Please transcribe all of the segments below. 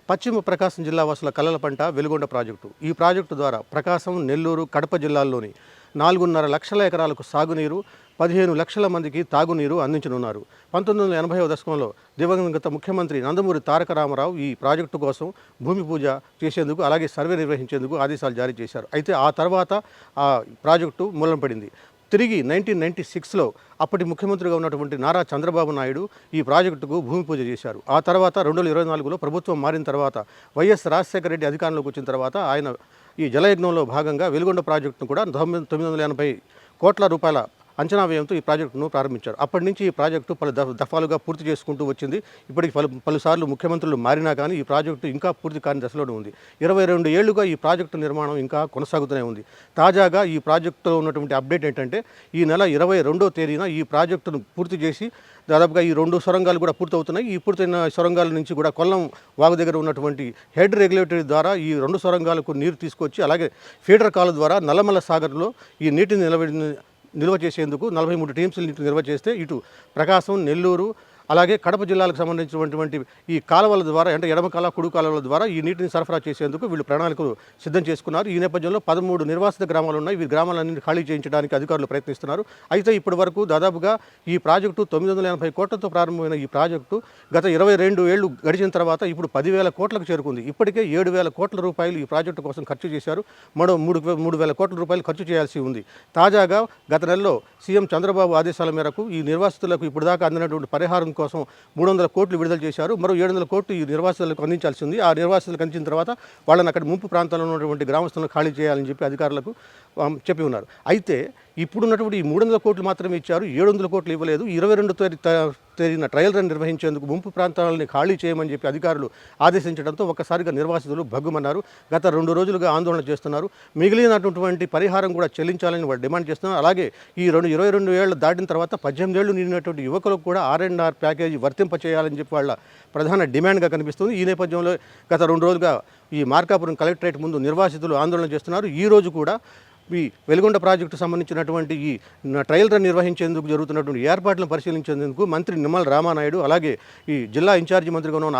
పశ్చిమ ప్రకాశం జిల్లా వాసుల కలల పంట వెలుగొండ ప్రాజెక్టు. ఈ ప్రాజెక్టు ద్వారా ప్రకాశం, నెల్లూరు, కడప జిల్లాల్లోని 4.5 లక్షల ఎకరాలకు సాగునీరు, 15 లక్షల మందికి తాగునీరు అందించనున్నారు. 1980వ దశకంలో దివంగత ముఖ్యమంత్రి నందమూరి తారక రామారావు ఈ ప్రాజెక్టు కోసం భూమి పూజ చేసేందుకు, అలాగే సర్వే నిర్వహించేందుకు ఆదేశాలు జారీ చేశారు. అయితే ఆ తర్వాత ఆ ప్రాజెక్టు మూలన పడింది. తిరిగి 1996లో అప్పటి ముఖ్యమంత్రిగా ఉన్నటువంటి నారా చంద్రబాబు నాయుడు ఈ ప్రాజెక్టుకు భూమి పూజ చేశారు. ఆ తర్వాత 2024లో ప్రభుత్వం మారిన తర్వాత వైఎస్ రాజశేఖర రెడ్డి అధికారంలోకి వచ్చిన తర్వాత ఆయన ఈ జలయజ్ఞంలో భాగంగా వెలుగొండ ప్రాజెక్టును కూడా 980 కోట్ల రూపాయల అంచనా వ్యయంతో ఈ ప్రాజెక్టును ప్రారంభించారు. అప్పటి నుంచి ఈ ప్రాజెక్టు పలు దఫాలుగా పూర్తి చేసుకుంటూ వచ్చింది. ఇప్పటికి పలుసార్లు ముఖ్యమంత్రులు మారినా కానీ ఈ ప్రాజెక్టు ఇంకా పూర్తి కాని దశలోనే ఉంది. 22 ఏళ్లుగా ఈ ప్రాజెక్టు నిర్మాణం ఇంకా కొనసాగుతూనే ఉంది. తాజాగా ఈ ప్రాజెక్టులో ఉన్నటువంటి అప్డేట్ ఏంటంటే, ఈ నెల 22వ తేదీన ఈ ప్రాజెక్టును పూర్తి చేసి దాదాపుగా ఈ 2 సొరంగాలు కూడా పూర్తవుతున్నాయి. ఈ పూర్తయిన సొరంగాల నుంచి కూడా కొల్లం వాగు దగ్గర ఉన్నటువంటి హెడ్ రెగ్యులేటరీ ద్వారా ఈ 2 సొరంగాలకు నీరు తీసుకొచ్చి, అలాగే ఫీడర్ కాలు ద్వారా నల్లమల్ల సాగర్లో ఈ నీటిని నిల్వ చేసేందుకు 43 టీమ్స్ నిల్వ చేస్తే ఇటు ప్రకాశం, నెల్లూరు, అలాగే కడప జిల్లాలకు సంబంధించినటువంటి ఈ కాలువల ద్వారా, అంటే ఎడమ కాలువ, కుడి కాలువల ద్వారా ఈ నీటిని సరఫరా చేసేందుకు వీళ్ళు ప్రణాళికలు సిద్ధం చేసుకున్నారు. ఈ నేపథ్యంలో 13 నిర్వాసిత గ్రామాలు ఉన్నాయి. ఈ గ్రామాలన్నింటినీ ఖాళీ చేయించడానికి అధికారులు ప్రయత్నిస్తున్నారు. అయితే ఇప్పటి వరకు దాదాపుగా ఈ ప్రాజెక్టు 980 కోట్లతో ప్రారంభమైన ఈ ప్రాజెక్టు గత 22 ఏళ్లు గడిచిన తర్వాత ఇప్పుడు 10,000 కోట్లకు చేరుకుంది. ఇప్పటికే 7,000 కోట్ల రూపాయలు ఈ ప్రాజెక్టు కోసం ఖర్చు చేశారు. మరో 3,000 కోట్ల రూపాయలు ఖర్చు చేయాల్సి ఉంది. తాజాగా గత నెలలో సీఎం చంద్రబాబు ఆదేశాల మేరకు ఈ నిర్వాసితులకు ఇప్పటిదాకా అందినటువంటి పరిహారం కోసం 300 కోట్లు విడుదల చేశారు. మరో 700 కోట్లు ఈ నిర్వాసితులకు అందించాల్సి ఉంది. ఆ నిర్వాసితులకు అందించిన తర్వాత వాళ్ళని అక్కడ ముంపు ప్రాంతాల్లో ఉన్నటువంటి గ్రామస్తులను ఖాళీ చేయాలని చెప్పి అధికారులకు చెప్పి ఉన్నారు. అయితే ఇప్పుడున్నటువంటి ఈ 300 కోట్లు మాత్రమే ఇచ్చారు, 700 కోట్లు ఇవ్వలేదు. 22 తేదీన ట్రయల్ రన్ నిర్వహించేందుకు ముంపు ప్రాంతాలని ఖాళీ చేయమని చెప్పి అధికారులు ఆదేశించడంతో ఒక్కసారిగా నిర్వాసితులు భగ్గుమన్నారు. గత 2 రోజులుగా ఆందోళన చేస్తున్నారు. మిగిలినటువంటి పరిహారం కూడా చెల్లించాలని వాళ్ళు డిమాండ్ చేస్తున్నారు. అలాగే ఈ 22 ఏళ్ళు దాటిన తర్వాత 18 ఏళ్ళు నిండినటువంటి యువకులకు కూడా R&R ప్యాకేజీ వర్తింపచేయాలని చెప్పి వాళ్ళ ప్రధాన డిమాండ్గా కనిపిస్తుంది. ఈ నేపథ్యంలో గత 2 రోజులుగా ఈ మార్కాపురం కలెక్టరేట్ ముందు నిర్వాసితులు ఆందోళన చేస్తున్నారు. ఈ రోజు కూడా ఈ వెలుగొండ ప్రాజెక్టు సంబంధించినటువంటి ఈ ట్రయల్ రన్ నిర్వహించేందుకు జరుగుతున్నటువంటి ఏర్పాట్లను పరిశీలించేందుకు మంత్రి నిమ్మల రామానాయుడు, అలాగే ఈ జిల్లా ఇన్ఛార్జి మంత్రిగా ఉన్న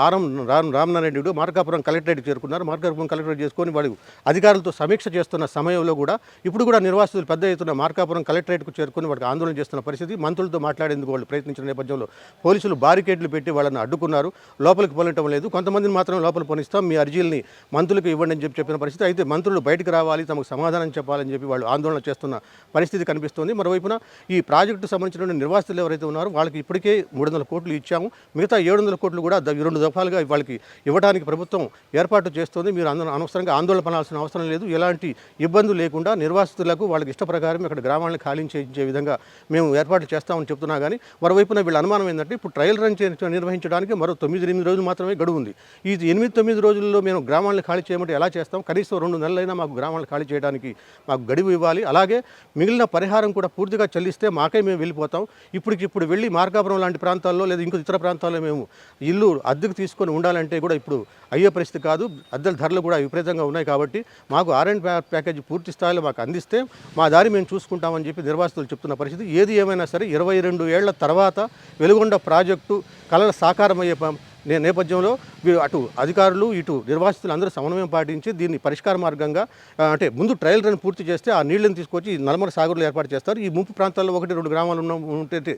రామనారాయణ మార్కాపురం కలెక్టరేట్ చేరుకున్నారు. మార్కాపురం కలెక్టరేట్ చేసుకొని వాళ్ళు అధికారులతో సమీక్ష చేస్తున్న సమయంలో కూడా ఇప్పుడు కూడా నిర్వాసితులు పెద్ద ఎత్తున మార్కాపురం కలెక్టరేట్కు చేరుకొని వాడికి ఆందోళన చేస్తున్న పరిస్థితి. మంత్రులతో మాట్లాడేందుకు వాళ్ళు ప్రయత్నించిన నేపథ్యంలో పోలీసులు బారికేడ్లు పెట్టి వాళ్ళని అడ్డుకున్నారు. లోపలికి పోనివ్వడం లేదు. కొంతమందిని మాత్రం లోపల పోనిస్తాం, మీ అర్జీల్ని మంత్రులకు ఇవ్వండి అని చెప్పిన పరిస్థితి. అయితే మంత్రులు బయటకు రావాలి, తమకు సమాధానం చెప్పాలని చెప్పి వాళ్ళు ఆందోళన చేస్తున్న పరిస్థితి కనిపిస్తోంది. మరోవైపున ఈ ప్రాజెక్టు సంబంధించిన నిర్వాసితులు ఎవరైతే ఉన్నారో వాళ్ళకి ఇప్పటికే 300 కోట్లు ఇచ్చాము, మిగతా 700 కోట్లు కూడా 2 దఫాలుగా వాళ్ళకి ఇవ్వడానికి ప్రభుత్వం ఏర్పాటు చేస్తోంది. మీరు అనవసరంగా ఆందోళన పడాల్సిన అవసరం లేదు. ఎలాంటి ఇబ్బందులు లేకుండా నిర్వాసితులకు వాళ్ళకి ఇష్ట ప్రకారం ఇక్కడ గ్రామాలను ఖాళీ చేయించే విధంగా మేము ఏర్పాట్లు చేస్తామని చెప్తున్నా కానీ, మరోవైపున వీళ్ళ అనుమానం ఏంటంటే ఇప్పుడు ట్రయల్ రన్ నిర్వహించడానికి మరో 9-8 రోజులు మాత్రమే గడువు ఉంది. ఈ 8-9 రోజుల్లో మేము గ్రామాలను ఖాళీ చేయమంటే ఎలా చేస్తాం? కనీసం 2 నెలలైనా మాకు గ్రామాలను ఖాళీ చేయడానికి మాకు గడువు ఇవ్వాలి. అలాగే మిగిలిన పరిహారం కూడా పూర్తిగా చెల్లిస్తే మాకే మేము వెళ్ళిపోతాం. ఇప్పటికిప్పుడు వెళ్ళి మార్కాపురం లాంటి ప్రాంతాల్లో లేదా ఇంకో ఇతర ప్రాంతాల్లో మేము ఇల్లు అద్దెకు తీసుకొని ఉండాలంటే కూడా ఇప్పుడు అయ్యే పరిస్థితి కాదు. అద్దెల ధరలు కూడా విపరీతంగా ఉన్నాయి. కాబట్టి మాకు R&R ప్యాకేజీ పూర్తి స్థాయిలో మాకు అందిస్తే మా దారి మేము చూసుకుంటామని చెప్పి నిర్వాసితులు చెప్తున్న పరిస్థితి. ఏది ఏమైనా సరే 22 ఏళ్ల తర్వాత వెలుగొండ ప్రాజెక్టు కలల సాకారమయ్యే నేపథ్యంలో అటు అధికారులు, ఇటు నిర్వాసితులు అందరూ సమన్వయం పాటించి దీన్ని పరిష్కార మార్గంగా, అంటే ముందు ట్రయల్ రన్ పూర్తి చేస్తే ఆ నీళ్ళని తీసుకొచ్చి నల్లమల సాగర్లో ఏర్పాటు చేస్తారు. ఈ ముంపు ప్రాంతాల్లో 1-2 గ్రామాలు అంటే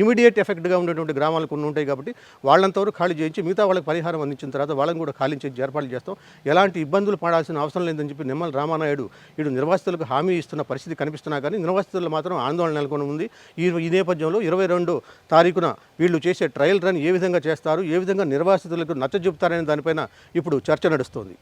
ఇమీడియట్ ఎఫెక్ట్గా ఉండేటువంటి గ్రామాలు కొన్ని ఉంటాయి. కాబట్టి వాళ్ళంతవరకు ఖాళీ చేయించి మిగతా వాళ్ళకి పరిహారం అందించిన తర్వాత వాళ్ళని కూడా ఖాళీ చేయించి ఏర్పాట్లు చేస్తాం. ఎలాంటి ఇబ్బందులు పడాల్సిన అవసరం లేదని చెప్పి నిమ్మల రామానాయుడు ఇటు నిర్వాసితులకు హామీ ఇస్తున్న పరిస్థితి కనిపిస్తున్నా కానీ నిర్వాసితులు మాత్రం ఆందోళన నెలకొని ఉంది. ఈ నేపథ్యంలో 22వ తారీఖున వీళ్ళు చేసే ట్రయల్ రన్ ఏ విధంగా చేస్తారు, ఏ విధంగా నిర్వాసితులకు నచ్చజెపుతారనే దానిపైన ఇప్పుడు చర్చ నడుస్తోంది.